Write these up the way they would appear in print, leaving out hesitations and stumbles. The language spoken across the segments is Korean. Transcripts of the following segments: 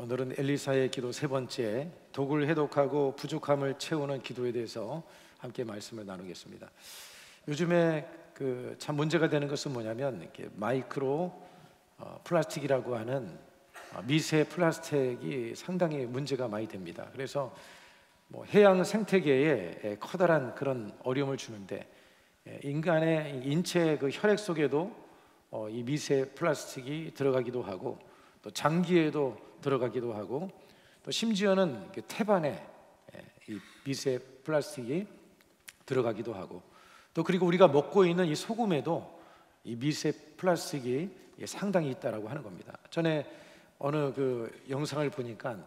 오늘은 엘리사의 기도 세 번째, 독을 해독하고 부족함을 채우는 기도에 대해서 함께 말씀을 나누겠습니다. 요즘에 참 문제가 되는 것은 뭐냐면 이렇게 마이크로 플라스틱이라고 하는 미세 플라스틱이 상당히 문제가 많이 됩니다. 그래서 해양 생태계에 커다란 그런 어려움을 주는데, 인간의 인체 혈액 속에도 이 미세 플라스틱이 들어가기도 하고, 또 장기에도 들어가기도 하고, 또 심지어는 태반에 이 미세 플라스틱이 들어가기도 하고, 또 그리고 우리가 먹고 있는 이 소금에도 이 미세 플라스틱이 상당히 있다라고 하는 겁니다. 전에 어느 영상을 보니까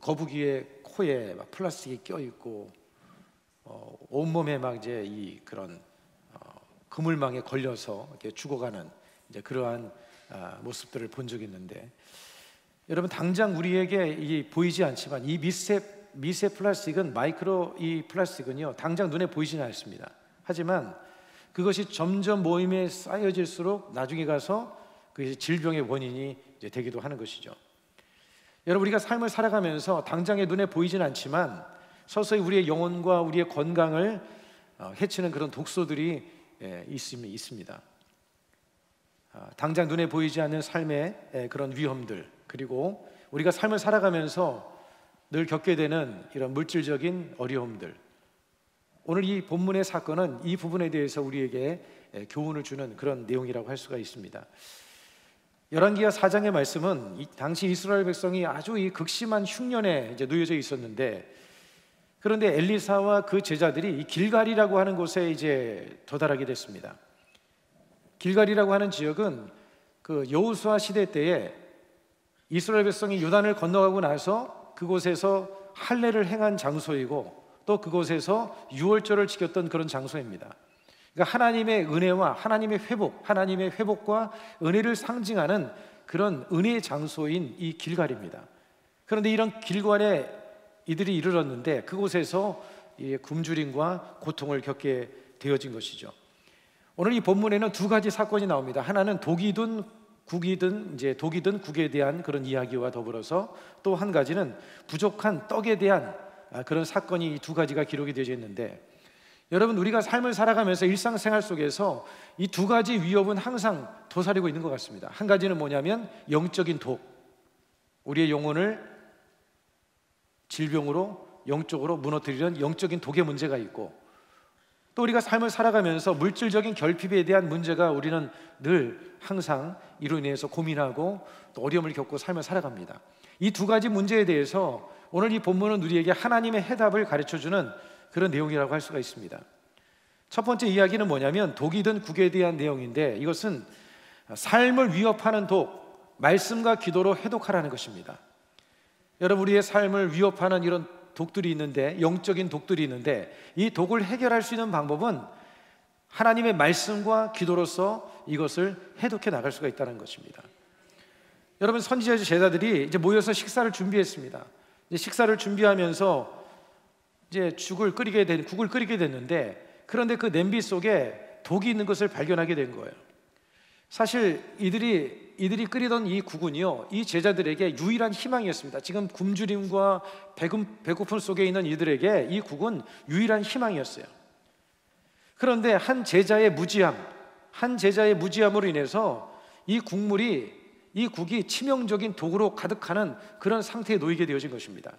거북이의 코에 막 플라스틱이 껴 있고, 온몸에 막 이제 그런 그물망에 걸려서 이렇게 죽어가는 이제 그러한 모습들을 본 적이 있는데, 여러분, 당장 우리에게 보이지 않지만 이 미세 플라스틱은, 마이크로 이 플라스틱은요, 당장 눈에 보이지는 않습니다. 하지만 그것이 점점 모임에 쌓여질수록 나중에 가서 그것이 질병의 원인이 이제 되기도 하는 것이죠. 여러분, 우리가 삶을 살아가면서 당장에 눈에 보이지는 않지만 서서히 우리의 영혼과 우리의 건강을 해치는 그런 독소들이 있습니다. 당장 눈에 보이지 않는 삶의 그런 위험들, 그리고 우리가 삶을 살아가면서 늘 겪게 되는 이런 물질적인 어려움들, 오늘 이 본문의 사건은 이 부분에 대해서 우리에게 교훈을 주는 그런 내용이라고 할 수가 있습니다. 열왕기하 4장의 말씀은 이 당시 이스라엘 백성이 아주 이 극심한 흉년에 이제 놓여져 있었는데, 그런데 엘리사와 그 제자들이 이 길갈이라고 하는 곳에 이제 도달하게 됐습니다. 길갈이라고 하는 지역은 여호수아 시대 때에 이스라엘 백성이 요단을 건너가고 나서 그곳에서 할례를 행한 장소이고, 또 그곳에서 유월절을 지켰던 그런 장소입니다. 그러니까 하나님의 은혜와 하나님의 회복, 하나님의 회복과 은혜를 상징하는 그런 은혜의 장소인 이 길갈입니다. 그런데 이런 길갈에 이들이 이르렀는데 그곳에서 굶주림과 고통을 겪게 되어진 것이죠. 오늘 이 본문에는 두 가지 사건이 나옵니다. 하나는 독이든 국에 대한 그런 이야기와 더불어서, 또 한 가지는 부족한 떡에 대한 그런 사건이, 이 두 가지가 기록이 되어 있는데, 여러분, 우리가 삶을 살아가면서 일상생활 속에서 이 두 가지 위협은 항상 도사리고 있는 것 같습니다. 한 가지는 뭐냐면 영적인 독, 우리의 영혼을 질병으로 영적으로 무너뜨리는 영적인 독의 문제가 있고, 또 우리가 삶을 살아가면서 물질적인 결핍에 대한 문제가 우리는 늘 항상 이로 인해서 고민하고 또 어려움을 겪고 삶을 살아갑니다. 이 두 가지 문제에 대해서 오늘 이 본문은 우리에게 하나님의 해답을 가르쳐주는 그런 내용이라고 할 수가 있습니다. 첫 번째 이야기는 뭐냐면 독이든 국에 대한 내용인데, 이것은 삶을 위협하는 독, 말씀과 기도로 해독하라는 것입니다. 여러분, 우리의 삶을 위협하는 이런 독들이 있는데, 영적인 독들이 있는데, 이 독을 해결할 수 있는 방법은 하나님의 말씀과 기도로서 이것을 해독해 나갈 수가 있다는 것입니다. 여러분, 선지자 제자들이 이제 모여서 식사를 준비했습니다. 이제 식사를 준비하면서 이제 국을 끓이게 됐는데, 그런데 그 냄비 속에 독이 있는 것을 발견하게 된 거예요. 사실 이들이 끓이던 이 국은요, 이 제자들에게 유일한 희망이었습니다. 지금 굶주림과 배고픔 속에 있는 이들에게 이 국은 유일한 희망이었어요. 그런데 한 제자의 무지함으로 인해서 이 국이 치명적인 독으로 가득하는 그런 상태에 놓이게 되어진 것입니다.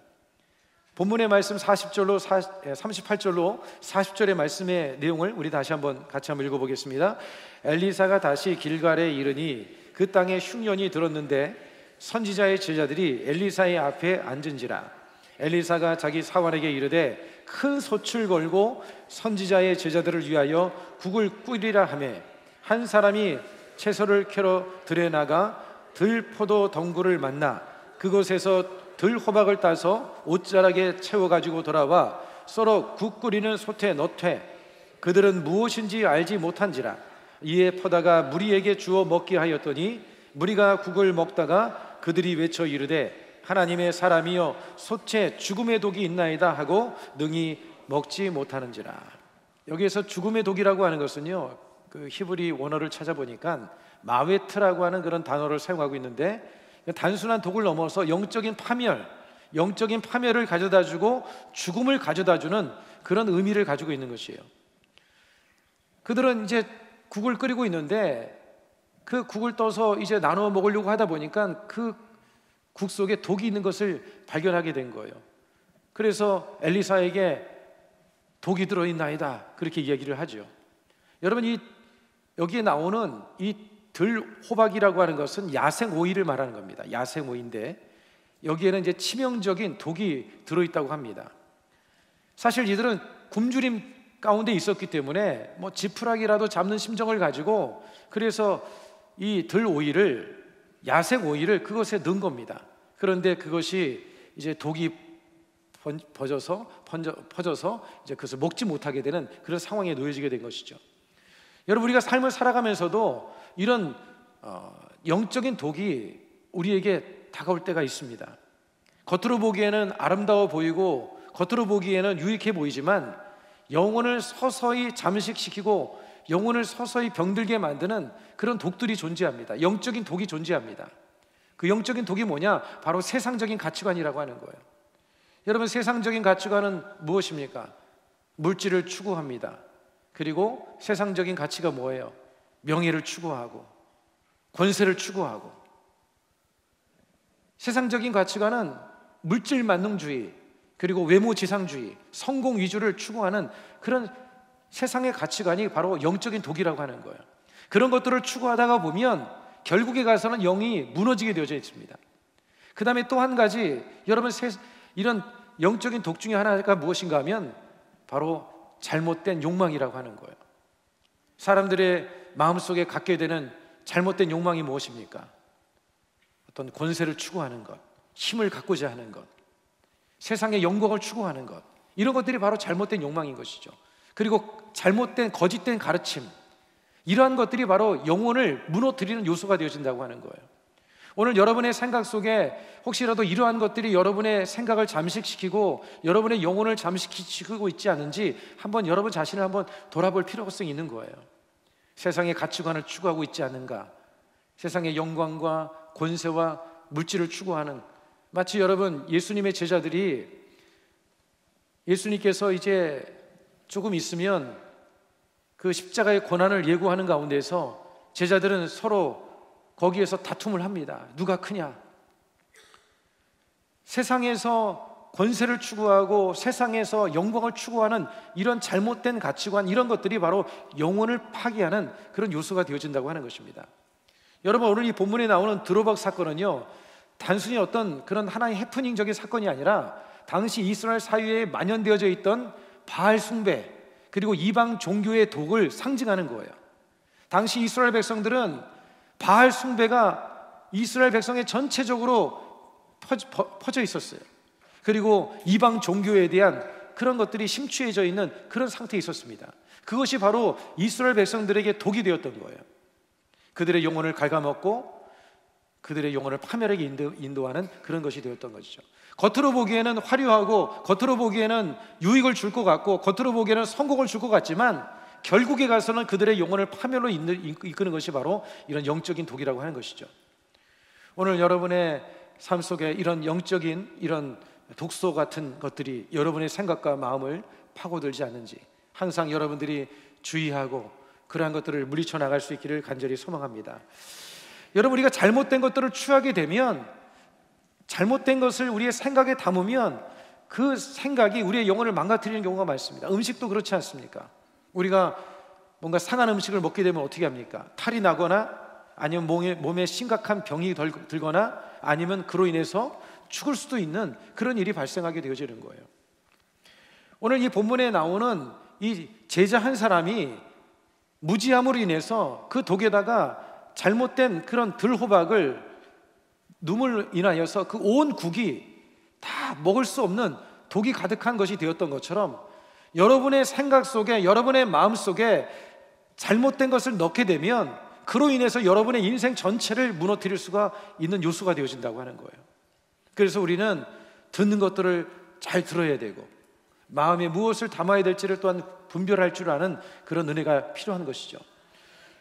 본문의 말씀 38절로 40절의 말씀의 내용을 우리 다시 같이 한번 읽어보겠습니다. 엘리사가 다시 길갈에 이르니 그 땅에 흉년이 들었는데 선지자의 제자들이 엘리사의 앞에 앉은지라. 엘리사가 자기 사환에게 이르되 큰 솥을 걸고 선지자의 제자들을 위하여 국을 끓이라 하매, 한 사람이 채소를 캐러 들에 나가 들포도 덩굴을 만나 그곳에서 들호박을 따서 옷자락에 채워가지고 돌아와 썰어 국 끓이는 솥에 넣되 그들은 무엇인지 알지 못한지라. 이에 퍼다가 무리에게 주어 먹게 하였더니 무리가 국을 먹다가 그들이 외쳐 이르되 하나님의 사람이여 솥에 죽음의 독이 있나이다 하고 능히 먹지 못하는지라. 여기에서 죽음의 독이라고 하는 것은요, 그 히브리 원어를 찾아보니까 마웨트라고 하는 그런 단어를 사용하고 있는데, 단순한 독을 넘어서 영적인 파멸을 가져다주고 죽음을 가져다주는 그런 의미를 가지고 있는 것이에요. 그들은 이제 국을 끓이고 있는데 그 국을 떠서 이제 나눠 먹으려고 하다 보니까 그 국 속에 독이 있는 것을 발견하게 된 거예요. 그래서 엘리사에게 독이 들어있나이다 그렇게 이야기를 하죠. 여러분, 여기에 나오는 이 들호박이라고 하는 것은 야생 오이를 말하는 겁니다. 야생 오이인데 여기에는 이제 치명적인 독이 들어있다고 합니다. 사실 이들은 굶주림 가운데 있었기 때문에 뭐 지푸라기라도 잡는 심정을 가지고 그래서 이 들오이를, 야생 오이를 그것에 넣은 겁니다. 그런데 그것이 이제 독이 퍼져서 이제 그것을 먹지 못하게 되는 그런 상황에 놓여지게 된 것이죠. 여러분, 우리가 삶을 살아가면서도 이런 영적인 독이 우리에게 다가올 때가 있습니다. 겉으로 보기에는 아름다워 보이고 겉으로 보기에는 유익해 보이지만 영혼을 서서히 잠식시키고 영혼을 서서히 병들게 만드는 그런 독들이 존재합니다. 영적인 독이 존재합니다. 그 영적인 독이 뭐냐? 바로 세상적인 가치관이라고 하는 거예요. 여러분, 세상적인 가치관은 무엇입니까? 물질을 추구합니다. 그리고 세상적인 가치가 뭐예요? 명예를 추구하고 권세를 추구하고. 세상적인 가치관은 물질 만능주의, 그리고 외모지상주의, 성공 위주를 추구하는 그런 세상의 가치관이 바로 영적인 독이라고 하는 거예요. 그런 것들을 추구하다가 보면 결국에 가서는 영이 무너지게 되어져 있습니다. 그 다음에 또 한 가지, 여러분, 이런 영적인 독 중에 하나가 무엇인가 하면 바로 잘못된 욕망이라고 하는 거예요. 사람들의 마음속에 갖게 되는 잘못된 욕망이 무엇입니까? 어떤 권세를 추구하는 것, 힘을 갖고자 하는 것, 세상의 영광을 추구하는 것, 이런 것들이 바로 잘못된 욕망인 것이죠. 그리고 잘못된 거짓된 가르침, 이러한 것들이 바로 영혼을 무너뜨리는 요소가 되어진다고 하는 거예요. 오늘 여러분의 생각 속에 혹시라도 이러한 것들이 여러분의 생각을 잠식시키고 여러분의 영혼을 잠식시키고 있지 않은지 한번 여러분 자신을 한번 돌아볼 필요성이 있는 거예요. 세상의 가치관을 추구하고 있지 않은가? 세상의 영광과 권세와 물질을 추구하는, 마치 여러분 예수님의 제자들이 예수님께서 이제 조금 있으면 그 십자가의 고난을 예고하는 가운데서 제자들은 서로 거기에서 다툼을 합니다. 누가 크냐? 세상에서 권세를 추구하고 세상에서 영광을 추구하는 이런 잘못된 가치관, 이런 것들이 바로 영혼을 파괴하는 그런 요소가 되어진다고 하는 것입니다. 여러분, 오늘 이 본문에 나오는 들호박 사건은요, 단순히 어떤 그런 하나의 해프닝적인 사건이 아니라 당시 이스라엘 사회에 만연되어져 있던 바알 숭배, 그리고 이방 종교의 독을 상징하는 거예요. 당시 이스라엘 백성들은 바알 숭배가 이스라엘 백성에 전체적으로 퍼져 있었어요. 그리고 이방 종교에 대한 그런 것들이 심취해져 있는 그런 상태에 있었습니다. 그것이 바로 이스라엘 백성들에게 독이 되었던 거예요. 그들의 영혼을 갉아먹고 그들의 영혼을 파멸하게 인도하는 그런 것이 되었던 것이죠. 겉으로 보기에는 화려하고 겉으로 보기에는 유익을 줄 것 같고 겉으로 보기에는 성공을 줄 것 같지만 결국에 가서는 그들의 영혼을 파멸로 이끄는 것이 바로 이런 영적인 독이라고 하는 것이죠. 오늘 여러분의 삶 속에 이런 영적인 이런 독소 같은 것들이 여러분의 생각과 마음을 파고들지 않는지 항상 여러분들이 주의하고 그러한 것들을 물리쳐 나갈 수 있기를 간절히 소망합니다. 여러분, 우리가 잘못된 것들을 취하게 되면, 잘못된 것을 우리의 생각에 담으면 그 생각이 우리의 영혼을 망가뜨리는 경우가 많습니다. 음식도 그렇지 않습니까? 우리가 뭔가 상한 음식을 먹게 되면 어떻게 합니까? 탈이 나거나 아니면 몸에 심각한 병이 들거나 아니면 그로 인해서 죽을 수도 있는 그런 일이 발생하게 되어지는 거예요. 오늘 이 본문에 나오는 이 제자 한 사람이 무지함으로 인해서 그 독에다가 잘못된 그런 들호박을 눈물 인하여서 그 온 국이 다 먹을 수 없는 독이 가득한 것이 되었던 것처럼 여러분의 생각 속에, 여러분의 마음 속에 잘못된 것을 넣게 되면 그로 인해서 여러분의 인생 전체를 무너뜨릴 수가 있는 요소가 되어진다고 하는 거예요. 그래서 우리는 듣는 것들을 잘 들어야 되고 마음에 무엇을 담아야 될지를 또한 분별할 줄 아는 그런 은혜가 필요한 것이죠.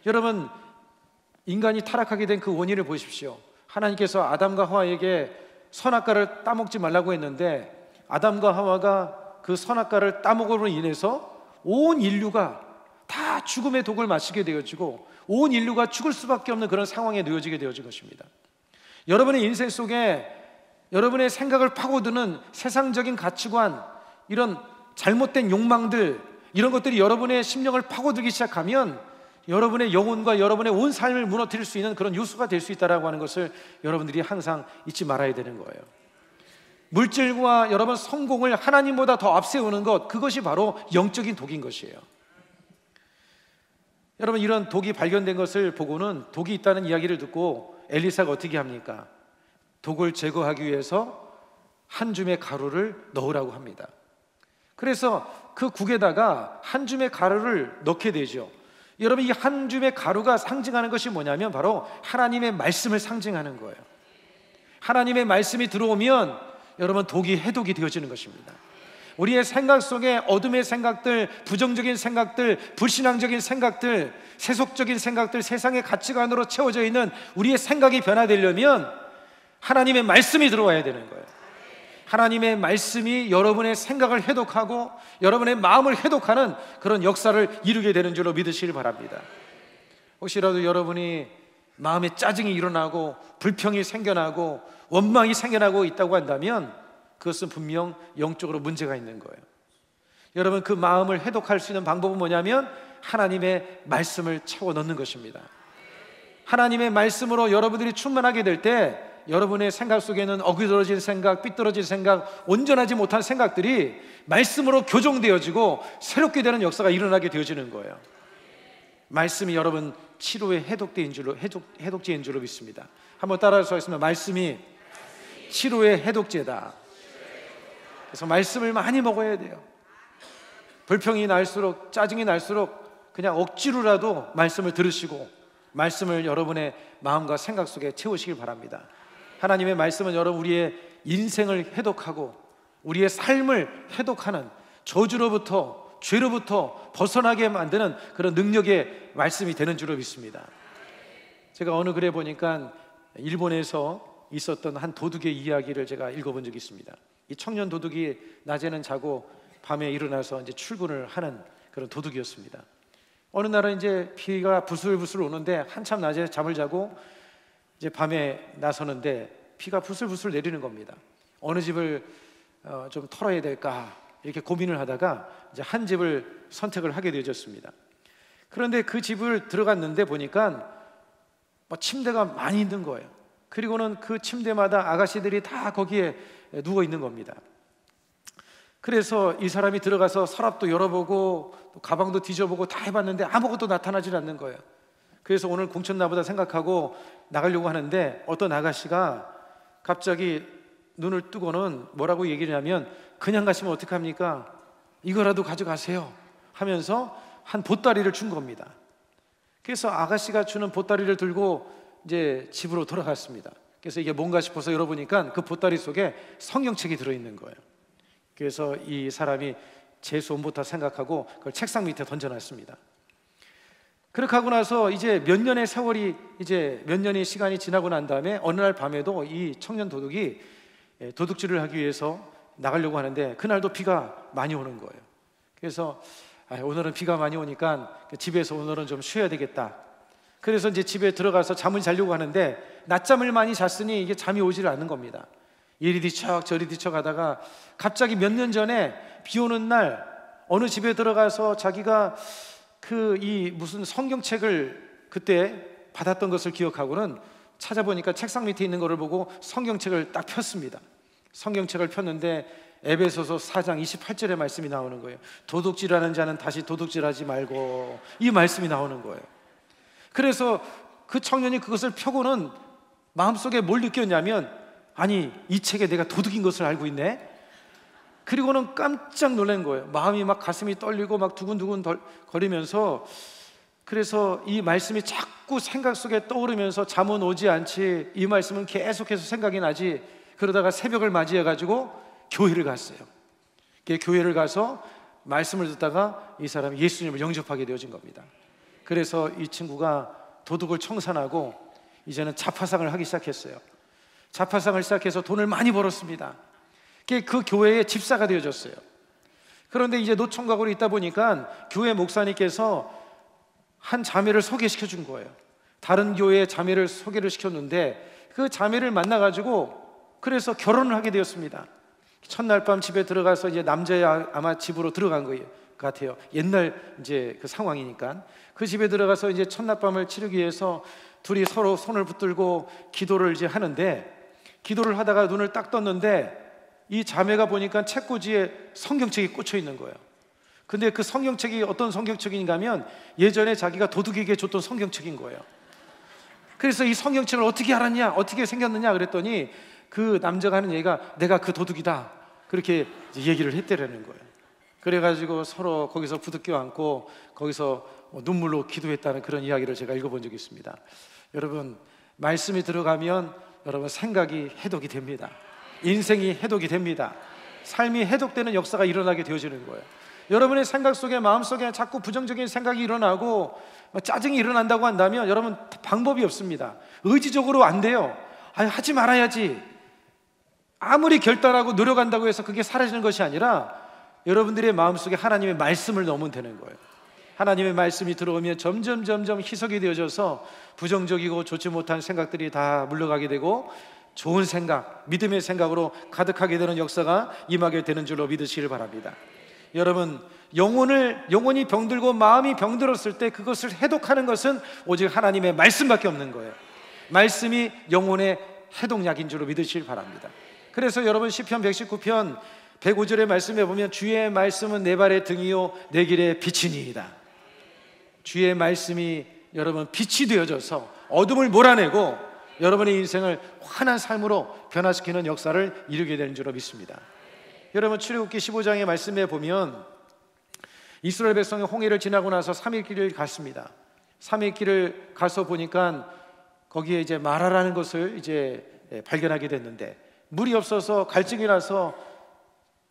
여러분, 인간이 타락하게 된 그 원인을 보십시오. 하나님께서 아담과 하와에게 선악과를 따먹지 말라고 했는데 아담과 하와가 그 선악과를 따먹음으로 인해서 온 인류가 다 죽음의 독을 마시게 되어지고 온 인류가 죽을 수밖에 없는 그런 상황에 놓여지게 되어진 것입니다. 여러분의 인생 속에 여러분의 생각을 파고드는 세상적인 가치관, 이런 잘못된 욕망들, 이런 것들이 여러분의 심령을 파고들기 시작하면 여러분의 영혼과 여러분의 온 삶을 무너뜨릴 수 있는 그런 요소가 될 수 있다고 하는 것을 여러분들이 항상 잊지 말아야 되는 거예요. 물질과 여러분 성공을 하나님보다 더 앞세우는 것, 그것이 바로 영적인 독인 것이에요. 여러분, 이런 독이 발견된 것을 보고는 독이 있다는 이야기를 듣고 엘리사가 어떻게 합니까? 독을 제거하기 위해서 한 줌의 가루를 넣으라고 합니다. 그래서 그 국에다가 한 줌의 가루를 넣게 되죠. 여러분, 이 한 줌의 가루가 상징하는 것이 뭐냐면 바로 하나님의 말씀을 상징하는 거예요. 하나님의 말씀이 들어오면 여러분 독이 해독이 되어지는 것입니다. 우리의 생각 속에 어둠의 생각들, 부정적인 생각들, 불신앙적인 생각들, 세속적인 생각들, 세상의 가치관으로 채워져 있는 우리의 생각이 변화되려면 하나님의 말씀이 들어와야 되는 거예요. 하나님의 말씀이 여러분의 생각을 해독하고 여러분의 마음을 해독하는 그런 역사를 이루게 되는 줄로 믿으시길 바랍니다. 혹시라도 여러분이 마음에 짜증이 일어나고 불평이 생겨나고 원망이 생겨나고 있다고 한다면 그것은 분명 영적으로 문제가 있는 거예요. 여러분, 그 마음을 해독할 수 있는 방법은 뭐냐면 하나님의 말씀을 채워 넣는 것입니다. 하나님의 말씀으로 여러분들이 충만하게 될 때 여러분의 생각 속에는 어기러진 생각, 삐뚤어진 생각, 온전하지 못한 생각들이 말씀으로 교정되어지고 새롭게 되는 역사가 일어나게 되어지는 거예요. 말씀이 여러분 치료의 해독제인 줄로 믿습니다. 한번 따라서 하겠습니다. 말씀이 치료의 해독제다. 그래서 말씀을 많이 먹어야 돼요. 불평이 날수록, 짜증이 날수록 그냥 억지로라도 말씀을 들으시고 말씀을 여러분의 마음과 생각 속에 채우시길 바랍니다. 하나님의 말씀은 여러분 우리의 인생을 해독하고 우리의 삶을 해독하는, 저주로부터, 죄로부터 벗어나게 만드는 그런 능력의 말씀이 되는 줄로 믿습니다. 제가 어느 글에 보니까 일본에서 있었던 한 도둑의 이야기를 제가 읽어본 적이 있습니다. 이 청년 도둑이 낮에는 자고 밤에 일어나서 이제 출근을 하는 그런 도둑이었습니다. 어느 날은 이제 비가 부슬부슬 오는데 한참 낮에 잠을 자고 이제 밤에 나서는데 비가 부슬부슬 내리는 겁니다. 어느 집을 좀 털어야 될까 이렇게 고민을 하다가 이제 한 집을 선택을 하게 되어졌습니다. 그런데 그 집을 들어갔는데 보니까 침대가 많이 있는 거예요. 그리고는 그 침대마다 아가씨들이 다 거기에 누워 있는 겁니다. 그래서 이 사람이 들어가서 서랍도 열어보고 또 가방도 뒤져보고 다 해봤는데 아무것도 나타나질 않는 거예요. 그래서 오늘 공쳤나보다 생각하고 나가려고 하는데 어떤 아가씨가 갑자기 눈을 뜨고는 뭐라고 얘기를 하냐면 그냥 가시면 어떡합니까? 이거라도 가져가세요 하면서 한 보따리를 준 겁니다. 그래서 아가씨가 주는 보따리를 들고 이제 집으로 돌아갔습니다. 그래서 이게 뭔가 싶어서 열어보니까 그 보따리 속에 성경책이 들어있는 거예요. 그래서 이 사람이 재수온부터 생각하고 그걸 책상 밑에 던져놨습니다. 그렇게 하고 나서 이제 몇 년의 세월이, 이제 몇 년의 시간이 지나고 난 다음에 어느 날 밤에도 이 청년 도둑이 도둑질을 하기 위해서 나가려고 하는데 그날도 비가 많이 오는 거예요. 그래서 오늘은 비가 많이 오니까 집에서 오늘은 좀 쉬어야 되겠다. 그래서 이제 집에 들어가서 잠을 자려고 하는데 낮잠을 많이 잤으니 이게 잠이 오질 않는 겁니다. 이리 뒤척 저리 뒤척 하다가 갑자기 몇 년 전에 비 오는 날 어느 집에 들어가서 자기가 이 무슨 성경책을 그때 받았던 것을 기억하고는 찾아보니까 책상 밑에 있는 것을 보고 성경책을 딱 폈습니다. 성경책을 폈는데 에베소서 4장 28절의 말씀이 나오는 거예요. 도둑질하는 자는 다시 도둑질하지 말고, 이 말씀이 나오는 거예요. 그래서 그 청년이 그것을 펴고는 마음속에 뭘 느꼈냐면, 아니 이 책에 내가 도둑인 것을 알고 있네. 그리고는 깜짝 놀란 거예요. 마음이 막 가슴이 떨리고 막 두근두근 거리면서, 그래서 이 말씀이 자꾸 생각 속에 떠오르면서 잠은 오지 않지, 이 말씀은 계속해서 생각이 나지. 그러다가 새벽을 맞이해가지고 교회를 갔어요. 교회를 가서 말씀을 듣다가 이 사람이 예수님을 영접하게 되어진 겁니다. 그래서 이 친구가 도둑을 청산하고 이제는 자파상을 하기 시작했어요. 자파상을 시작해서 돈을 많이 벌었습니다. 그 교회의 집사가 되어졌어요. 그런데 이제 노총각으로 있다 보니까 교회 목사님께서 한 자매를 소개시켜 준 거예요. 다른 교회의 자매를 소개를 시켰는데 그 자매를 만나가지고 그래서 결혼을 하게 되었습니다. 첫날 밤 집에 들어가서 이제 남자의 아마 집으로 들어간 거예요. 같아요. 옛날 이제 그 상황이니까 그 집에 들어가서 이제 첫날 밤을 치르기 위해서 둘이 서로 손을 붙들고 기도를 이제 하는데, 기도를 하다가 눈을 딱 떴는데 이 자매가 보니까 책꽂이에 성경책이 꽂혀 있는 거예요. 근데 그 성경책이 어떤 성경책인가 하면 예전에 자기가 도둑에게 줬던 성경책인 거예요. 그래서 이 성경책을 어떻게 알았냐, 어떻게 생겼느냐 그랬더니 그 남자가 하는 얘기가 내가 그 도둑이다, 그렇게 얘기를 했대라는 거예요. 그래가지고 서로 거기서 부둥켜 안고 거기서 눈물로 기도했다는 그런 이야기를 제가 읽어본 적이 있습니다. 여러분, 말씀이 들어가면 여러분 생각이 해독이 됩니다. 인생이 해독이 됩니다. 삶이 해독되는 역사가 일어나게 되어지는 거예요. 여러분의 생각 속에, 마음 속에 자꾸 부정적인 생각이 일어나고 짜증이 일어난다고 한다면 여러분 방법이 없습니다. 의지적으로 안 돼요. 하지 말아야지. 아무리 결단하고 노력한다고 해서 그게 사라지는 것이 아니라 여러분들의 마음속에 하나님의 말씀을 넣으면 되는 거예요. 하나님의 말씀이 들어오면 점점 희석이 되어져서 부정적이고 좋지 못한 생각들이 다 물러가게 되고 좋은 생각, 믿음의 생각으로 가득하게 되는 역사가 임하게 되는 줄로 믿으시길 바랍니다. 여러분, 영혼이 병들고 마음이 병들었을 때 그것을 해독하는 것은 오직 하나님의 말씀밖에 없는 거예요. 말씀이 영혼의 해독약인 줄로 믿으시길 바랍니다. 그래서 여러분 시편 119편 105절의 말씀에 보면 주의 말씀은 내 발의 등이요 내 길의 빛이니이다. 주의 말씀이 여러분 빛이 되어져서 어둠을 몰아내고 여러분의 인생을 환한 삶으로 변화시키는 역사를 이루게 되는 줄로 믿습니다. 여러분, 출애굽기 15장의 말씀에 보면 이스라엘 백성이 홍해를 지나고 나서 3일 길을 갔습니다. 3일 길을 가서 보니까 거기에 이제 마라라는 것을 이제 발견하게 됐는데, 물이 없어서 갈증이 나서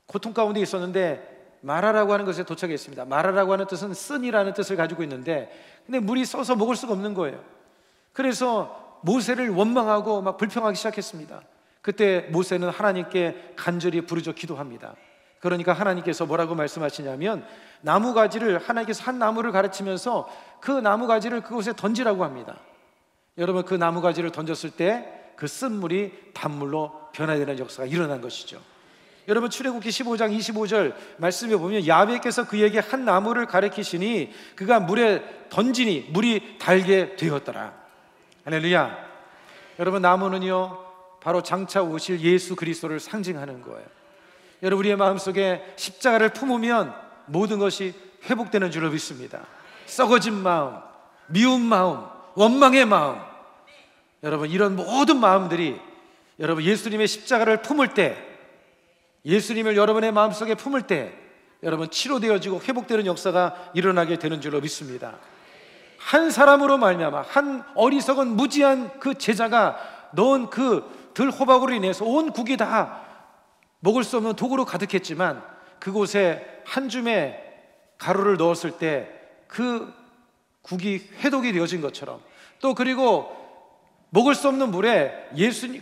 고통 가운데 있었는데 마라라고 하는 것에 도착했습니다. 마라라고 하는 뜻은 쓴이라는 뜻을 가지고 있는데, 근데 물이 써서 먹을 수가 없는 거예요. 그래서 모세를 원망하고 막 불평하기 시작했습니다. 그때 모세는 하나님께 간절히 부르짖어 기도합니다. 그러니까 하나님께서 뭐라고 말씀하시냐면 나무가지를, 하나님께서 한 나무를 가르치면서 그 나무가지를 그곳에 던지라고 합니다. 여러분, 그 나무가지를 던졌을 때 그 쓴물이 단물로 변화되는 역사가 일어난 것이죠. 여러분, 출애굽기 15장 25절 말씀에 보면 야훼께서 그에게 한 나무를 가리키시니 그가 물에 던지니 물이 달게 되었더라. 할렐루야. 여러분, 나무는요 바로 장차 오실 예수 그리스도를 상징하는 거예요. 여러분, 우리의 마음속에 십자가를 품으면 모든 것이 회복되는 줄로 믿습니다. 썩어진 마음, 미운 마음, 원망의 마음, 여러분 이런 모든 마음들이 여러분 예수님의 십자가를 품을 때, 예수님을 여러분의 마음속에 품을 때 여러분 치료되어지고 회복되는 역사가 일어나게 되는 줄로 믿습니다. 한 사람으로 말미암아, 한 어리석은 무지한 그 제자가 넣은 그 들호박으로 인해서 온 국이 다 먹을 수 없는 독으로 가득했지만 그곳에 한 줌의 가루를 넣었을 때 그 국이 회독이 되어진 것처럼, 또 그리고 먹을 수 없는 물에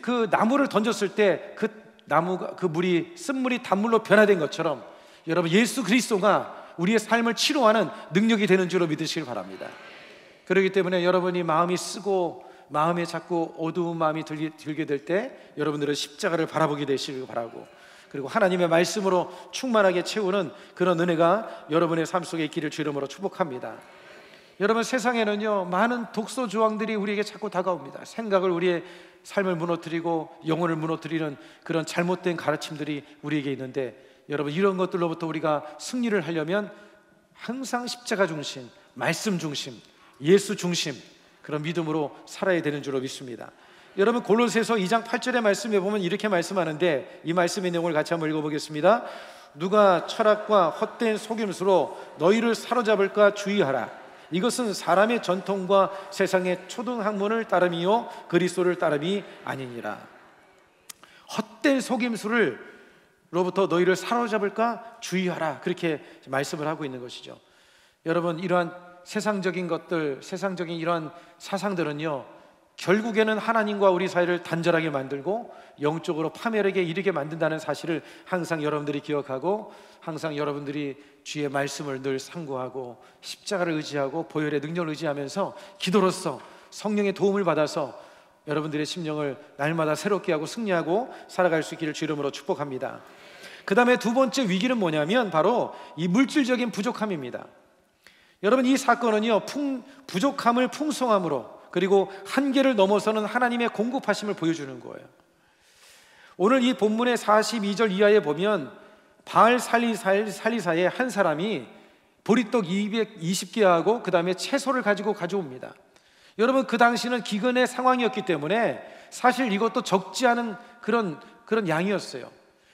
그 나무를 던졌을 때 그 나무가, 그 물이 쓴물이 단물로 변화된 것처럼 여러분 예수 그리스도가 우리의 삶을 치료하는 능력이 되는 줄로 믿으시길 바랍니다. 그렇기 때문에 여러분이 마음이 쓰고 마음에 자꾸 어두운 마음이 들게 될 때 여러분들은 십자가를 바라보게 되시길 바라고, 그리고 하나님의 말씀으로 충만하게 채우는 그런 은혜가 여러분의 삶 속에 있기를 주 이름으로 축복합니다. 여러분, 세상에는요 많은 독소 조항들이 우리에게 자꾸 다가옵니다. 생각을, 우리의 삶을 무너뜨리고 영혼을 무너뜨리는 그런 잘못된 가르침들이 우리에게 있는데, 여러분 이런 것들로부터 우리가 승리를 하려면 항상 십자가 중심, 말씀 중심, 예수 중심, 그런 믿음으로 살아야 되는 줄로 믿습니다. 여러분, 골로새서 2장 8절의 말씀에 보면 이렇게 말씀하는데, 이 말씀의 내용을 같이 한번 읽어보겠습니다. 누가 철학과 헛된 속임수로 너희를 사로잡을까 주의하라. 이것은 사람의 전통과 세상의 초등학문을 따름이요 그리스도를 따름이 아니니라. 헛된 속임수로부터 너희를 사로잡을까 주의하라, 그렇게 말씀을 하고 있는 것이죠. 여러분, 이러한 세상적인 것들, 세상적인 이러한 사상들은요 결국에는 하나님과 우리 사이를 단절하게 만들고 영적으로 파멸에게 이르게 만든다는 사실을 항상 여러분들이 기억하고, 항상 여러분들이 주의 말씀을 늘 상고하고 십자가를 의지하고 보혈의 능력을 의지하면서 기도로서 성령의 도움을 받아서 여러분들의 심령을 날마다 새롭게 하고 승리하고 살아갈 수 있기를 주 이름으로 축복합니다. 그 다음에 두 번째 위기는 뭐냐면 바로 이 물질적인 부족함입니다. 여러분, 이 사건은요, 부족함을 풍성함으로, 그리고 한계를 넘어서는 하나님의 공급하심을 보여주는 거예요. 오늘 이 본문의 42절 이하에 보면 바알 살리사의 한 사람이 보리떡 220개하고 그 다음에 채소를 가져옵니다. 여러분, 그 당시는 기근의 상황이었기 때문에 사실 이것도 적지 않은 그런 양이었어요.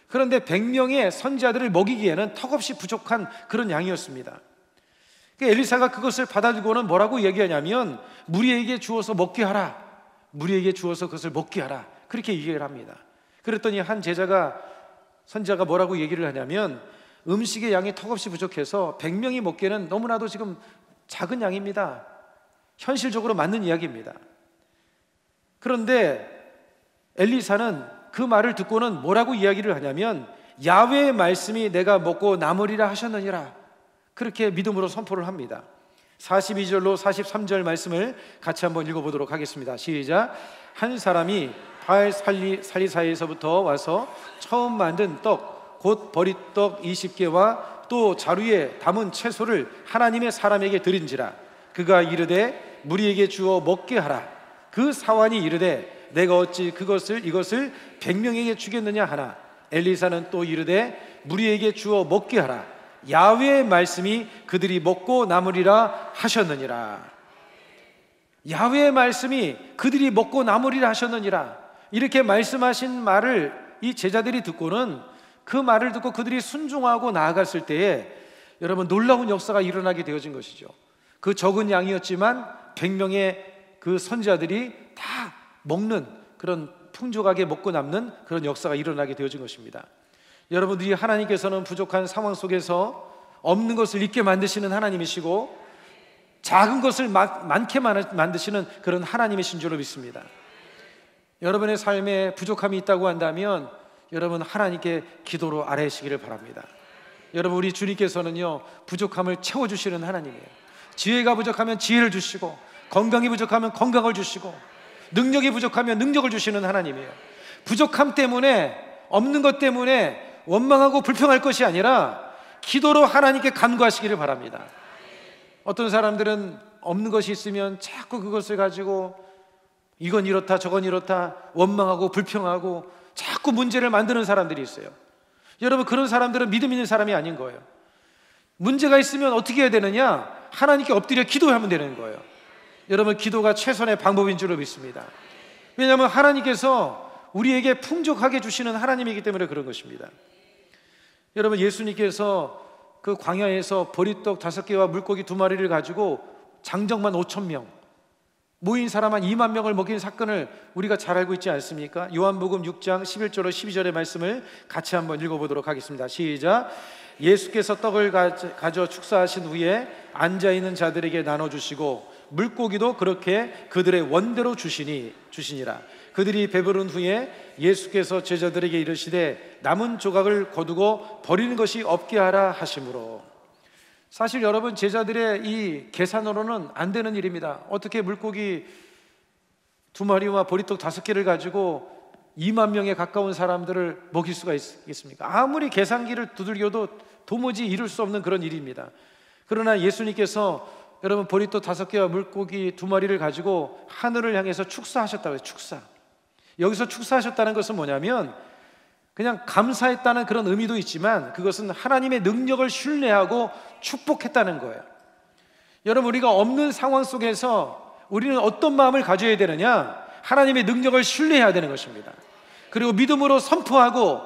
그런데 100명의 선지자들을 먹이기에는 턱없이 부족한 그런 양이었습니다. 엘리사가 그것을 받아들고는 뭐라고 얘기하냐면 무리에게 주어서 먹게 하라, 무리에게 주어서 그것을 먹게 하라, 그렇게 얘기를 합니다. 그랬더니 한 선지자가 뭐라고 얘기를 하냐면 음식의 양이 턱없이 부족해서 100명이 먹기에는 너무나도 지금 작은 양입니다. 현실적으로 맞는 이야기입니다. 그런데 엘리사는 그 말을 듣고는 뭐라고 이야기를 하냐면 야훼의 말씀이 내가 먹고 남으리라 하셨느니라, 그렇게 믿음으로 선포를 합니다. 42절로 43절 말씀을 같이 한번 읽어보도록 하겠습니다. 시작. 한 사람이 바알 살리사에서부터 와서 처음 만든 떡, 곧 버리떡 20개와 또 자루에 담은 채소를 하나님의 사람에게 드린지라. 그가 이르되 무리에게 주어 먹게 하라. 그 사환이 이르되 내가 어찌 이것을 100명에게 주겠느냐 하나. 엘리사는 또 이르되 무리에게 주어 먹게 하라. 야훼의 말씀이 그들이 먹고 남으리라 하셨느니라. 야훼의 말씀이 그들이 먹고 남으리라 하셨느니라, 이렇게 말씀하신 말을 이 제자들이 듣고는 그 말을 듣고 그들이 순종하고 나아갔을 때에 여러분, 놀라운 역사가 일어나게 되어진 것이죠. 그 적은 양이었지만 100명의 그 선지자들이 다 먹는, 그런 풍족하게 먹고 남는 그런 역사가 일어나게 되어진 것입니다. 여러분들이, 하나님께서는 부족한 상황 속에서 없는 것을 있게 만드시는 하나님이시고 작은 것을 많게 만드시는 그런 하나님이신 줄로 믿습니다. 여러분의 삶에 부족함이 있다고 한다면 여러분, 하나님께 기도로 아뢰시기를 바랍니다. 여러분, 우리 주님께서는요, 부족함을 채워주시는 하나님이에요. 지혜가 부족하면 지혜를 주시고, 건강이 부족하면 건강을 주시고, 능력이 부족하면 능력을 주시는 하나님이에요. 부족함 때문에, 없는 것 때문에 원망하고 불평할 것이 아니라 기도로 하나님께 간구하시기를 바랍니다. 어떤 사람들은 없는 것이 있으면 자꾸 그것을 가지고 이건 이렇다 저건 이렇다 원망하고 불평하고 자꾸 문제를 만드는 사람들이 있어요. 여러분, 그런 사람들은 믿음 있는 사람이 아닌 거예요. 문제가 있으면 어떻게 해야 되느냐? 하나님께 엎드려 기도하면 되는 거예요. 여러분, 기도가 최선의 방법인 줄로 믿습니다. 왜냐하면 하나님께서 우리에게 풍족하게 주시는 하나님이기 때문에 그런 것입니다. 여러분, 예수님께서 그 광야에서 보리떡 5개와 물고기 2마리를 가지고 장정만 5,000명, 모인 사람 한 2만 명을 먹인 사건을 우리가 잘 알고 있지 않습니까? 요한복음 6장 11절로 12절의 말씀을 같이 한번 읽어보도록 하겠습니다. 시작. 예수께서 떡을 가져 축사하신 후에 앉아있는 자들에게 나눠주시고 물고기도 그렇게 그들의 원대로 주시니라. 그들이 배부른 후에 예수께서 제자들에게 이르시되 남은 조각을 거두고 버리는 것이 없게 하라 하심으로. 사실 여러분, 제자들의 이 계산으로는 안 되는 일입니다. 어떻게 물고기 2마리와 보리떡 5개를 가지고 2만 명에 가까운 사람들을 먹일 수가 있겠습니까? 아무리 계산기를 두들겨도 도무지 이룰 수 없는 그런 일입니다. 그러나 예수님께서 여러분, 보리떡 5개와 물고기 2마리를 가지고 하늘을 향해서 축사하셨다고 해요. 축사. 여기서 축사하셨다는 것은 뭐냐면 그냥 감사했다는 그런 의미도 있지만 그것은 하나님의 능력을 신뢰하고 축복했다는 거예요. 여러분, 우리가 없는 상황 속에서 우리는 어떤 마음을 가져야 되느냐? 하나님의 능력을 신뢰해야 되는 것입니다. 그리고 믿음으로 선포하고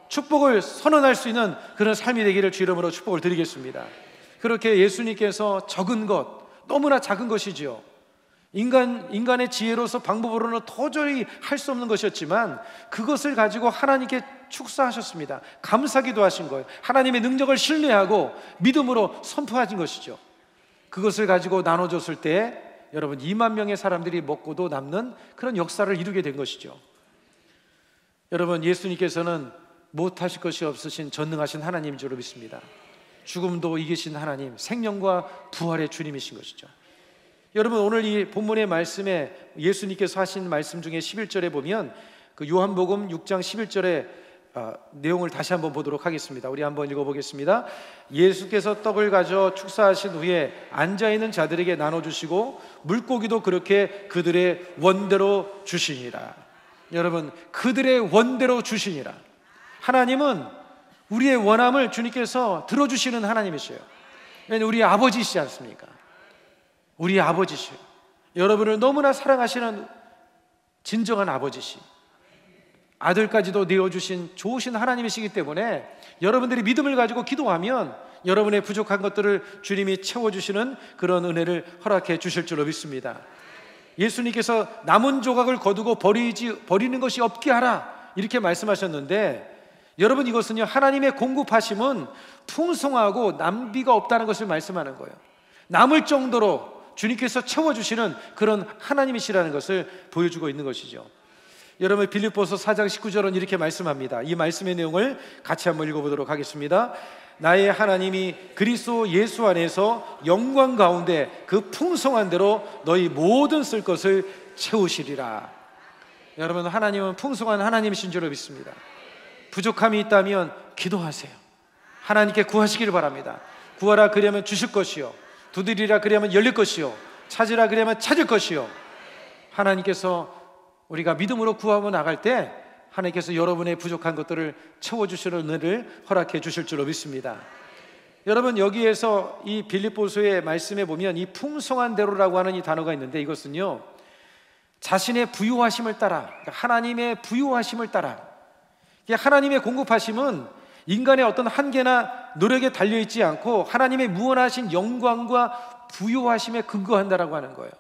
축복을 선언할 수 있는 그런 삶이 되기를 주 이름으로 축복을 드리겠습니다. 그렇게 예수님께서 적은 것, 너무나 작은 것이지요. 인간의 지혜로서 방법으로는 도저히 할 수 없는 것이었지만 그것을 가지고 하나님께 축사하셨습니다. 감사기도 하신 거예요. 하나님의 능력을 신뢰하고 믿음으로 선포하신 것이죠. 그것을 가지고 나눠줬을 때 여러분 2만 명의 사람들이 먹고도 남는 그런 역사를 이루게 된 것이죠. 여러분, 예수님께서는 못하실 것이 없으신 전능하신 하나님인 줄 믿습니다. 죽음도 이기신 하나님, 생명과 부활의 주님이신 것이죠. 여러분, 오늘 이 본문의 말씀에 예수님께서 하신 말씀 중에 11절에 보면 그 요한복음 6장 11절에 내용을 다시 한번 보도록 하겠습니다. 우리 한번 읽어보겠습니다. 예수께서 떡을 가져 축사하신 후에 앉아있는 자들에게 나눠주시고 물고기도 그렇게 그들의 원대로 주시니라. 여러분, 그들의 원대로 주시니라. 하나님은 우리의 원함을 주님께서 들어주시는 하나님이세요. 왜냐하면 우리 아버지시지 않습니까? 우리 아버지시요. 여러분을 너무나 사랑하시는 진정한 아버지시, 아들까지도 내어주신 좋으신 하나님이시기 때문에 여러분들이 믿음을 가지고 기도하면 여러분의 부족한 것들을 주님이 채워주시는 그런 은혜를 허락해 주실 줄로 믿습니다. 예수님께서 남은 조각을 거두고 버리는 것이 없게 하라, 이렇게 말씀하셨는데, 여러분, 이것은요, 하나님의 공급하심은 풍성하고 낭비가 없다는 것을 말씀하는 거예요. 남을 정도로 주님께서 채워주시는 그런 하나님이시라는 것을 보여주고 있는 것이죠. 여러분, 빌립보서 4장 19절은 이렇게 말씀합니다. 이 말씀의 내용을 같이 한번 읽어보도록 하겠습니다. 나의 하나님이 그리스도 예수 안에서 영광 가운데 그 풍성한 대로 너희 모든 쓸 것을 채우시리라. 여러분, 하나님은 풍성한 하나님이신 줄로 믿습니다. 부족함이 있다면 기도하세요. 하나님께 구하시기를 바랍니다. 구하라 그리하면 주실 것이요, 두드리라 그리하면 열릴 것이요, 찾으라 그리하면 찾을 것이요. 하나님께서 우리가 믿음으로 구하고 나갈 때 하나님께서 여러분의 부족한 것들을 채워주시는 은혜를 허락해 주실 줄로 믿습니다. 여러분, 여기에서 이 빌립보서의 말씀에 보면 이 풍성한 대로라고 하는 이 단어가 있는데, 이것은요, 자신의 부유하심을 따라, 하나님의 부유하심을 따라, 하나님의 공급하심은 인간의 어떤 한계나 노력에 달려있지 않고 하나님의 무한하신 영광과 부유하심에 근거한다라고 하는 거예요.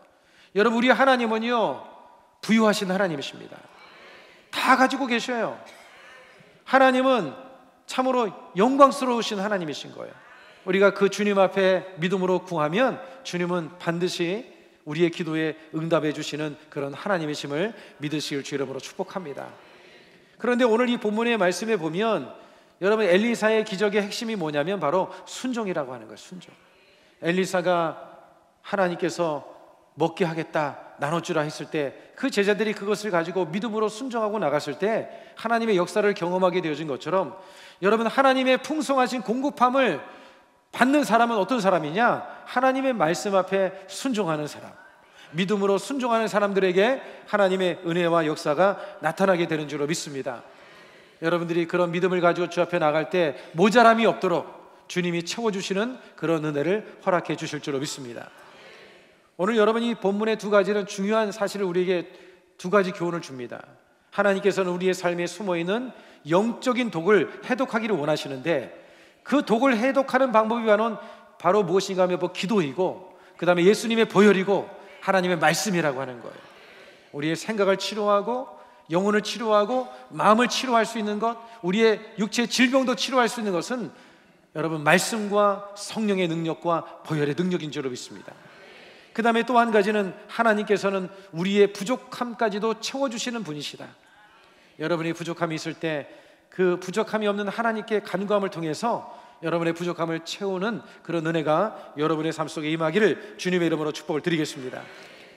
여러분, 우리 하나님은요, 부유하신 하나님이십니다. 다 가지고 계셔요. 하나님은 참으로 영광스러우신 하나님이신 거예요. 우리가 그 주님 앞에 믿음으로 구하면 주님은 반드시 우리의 기도에 응답해 주시는 그런 하나님이심을 믿으시길 주 이름으로 축복합니다. 그런데 오늘 이 본문의 말씀에 보면 여러분, 엘리사의 기적의 핵심이 뭐냐면 바로 순종이라고 하는 거예요. 순종. 엘리사가 하나님께서 먹게 하겠다, 나눠주라 했을 때 그 제자들이 그것을 가지고 믿음으로 순종하고 나갔을 때 하나님의 역사를 경험하게 되어진 것처럼, 여러분, 하나님의 풍성하신 공급함을 받는 사람은 어떤 사람이냐? 하나님의 말씀 앞에 순종하는 사람, 믿음으로 순종하는 사람들에게 하나님의 은혜와 역사가 나타나게 되는 줄로 믿습니다. 여러분들이 그런 믿음을 가지고 주 앞에 나갈 때 모자람이 없도록 주님이 채워주시는 그런 은혜를 허락해 주실 줄로 믿습니다. 오늘 여러분이 본문의 두 가지는 중요한 사실을 우리에게 두 가지 교훈을 줍니다. 하나님께서는 우리의 삶에 숨어있는 영적인 독을 해독하기를 원하시는데, 그 독을 해독하는 방법이 바로 무엇인가 하면 기도이고, 그 다음에 예수님의 보혈이고 하나님의 말씀이라고 하는 거예요. 우리의 생각을 치료하고 영혼을 치료하고 마음을 치료할 수 있는 것, 우리의 육체의 질병도 치료할 수 있는 것은 여러분, 말씀과 성령의 능력과 보혈의 능력인 줄로 믿습니다. 그 다음에 또 한 가지는 하나님께서는 우리의 부족함까지도 채워주시는 분이시다. 여러분이 부족함이 있을 때 그 부족함이 없는 하나님께 간구함을 통해서 여러분의 부족함을 채우는 그런 은혜가 여러분의 삶 속에 임하기를 주님의 이름으로 축복을 드리겠습니다.